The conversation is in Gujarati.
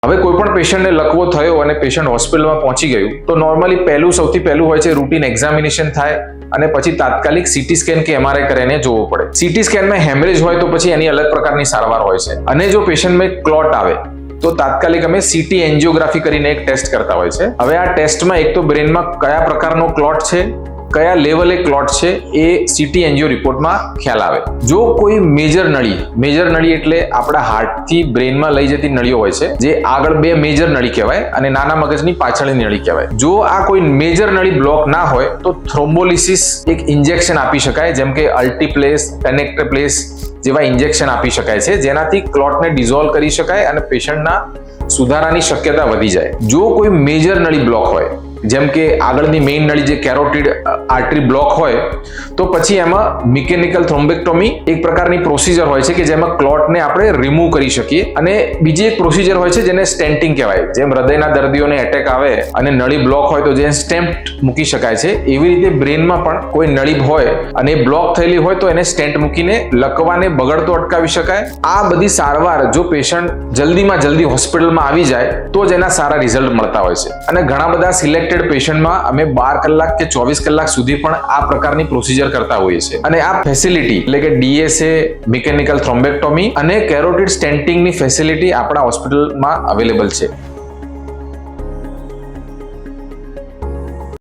હવે કોઈ પણ પેશન્ટને લકવો થયો અને પેશન્ટ હોસ્પિટલમાં પહોંચી ગયું તો નોર્મલી સૌથી પહેલું હોય છે રૂટીન એક્ઝામિનેશન થાય અને પછી તાત્કાલિક સીટી સ્કેન કે એમઆરઆઈ કરીને જોવું પડે. સીટી સ્કેનમાં હેમરેજ હોય તો પછી એની અલગ પ્રકારની સારવાર હોય છે. અને જો પેશન્ટમાં ક્લોટ આવે તો તાત્કાલિક અમે સીટી એન્જિયોગ્રાફી કરીને એક ટેસ્ટ કરતા હોય છે. હવે આ ટેસ્ટમાં એક તો બ્રેનમાં કયા પ્રકારનો ક્લોટ છે, કયા લેવલે ક્લોટ છે એ સીટી એન્જિયો રિપોર્ટમાં ખ્યાલ આવે. જો કોઈ મેજર નળી એટલે આપણા હાર્ટથી બ્રેનમાં લઈ જતી નળીઓ હોય છે, જે આગળ બે મેજર નળી કહેવાય અને નાના મગજની પાછળની નળી કહેવાય. જો આ કોઈ મેજર નળી બ્લોક ના હોય તો થ્રોમ્બોલિસિસ એક ઇન્જેક્શન આપી શકાય, જેમ કે અલ્ટીપ્લેસ, ટેનેક્ટપ્લેસ જેવા ઇન્જેક્શન આપી શકાય છે, જેનાથી ક્લોટને ડિઝોલ્વ કરી શકાય અને પેશન્ટના સુધારાની શક્યતા વધી જાય. જો કોઈ મેજર નળી બ્લોક હોય, જેમ કે આગળની મેઇન નળી જે કેરોટિડ આર્ટરી બ્લોક હોય, તો પછી એમાં મિકેનિકલ થ્રોમ્બેક્ટોમી એક પ્રકારની પ્રોસિજર હોય છે કે જેમાં ક્લોટને આપણે રિમૂવ કરી શકીએ. અને બીજી એક પ્રોસિજર હોય છે જેને સ્ટેન્ટિંગ કહેવાય. જેમ હૃદયના દર્દીઓને એટેક આવે અને નળી બ્લોક હોય તો જે સ્ટેન્ટ મૂકી શકાય છે, એવી રીતે બ્રેનમાં પણ કોઈ નળી હોય અને બ્લોક થયેલી હોય તો એને સ્ટેન્ટ મૂકીને લકવાને બગડતો અટકાવી શકાય. આ બધી સારવાર જો પેશન્ટ જલ્દીમાં જલ્દી હોસ્પિટલમાં આવી જાય તો જ એના સારા રિઝલ્ટ મળતા હોય છે. અને ઘણા બધા સિલેક્ટ પેશન્ટમાં અમે 12 કલાક કે 24 કલાક સુધી પણ આ પ્રકારની પ્રોસિજર કરતા હોઈએ છીએ. અને આ ફેસિલિટી એટલે કે DSA, મિકેનિકલ થ્રોમ્બેક્ટોમી અને કેરોટિડ સ્ટેન્ટિંગની ફેસિલિટી આપણા હોસ્પિટલમાં અવેલેબલ છે.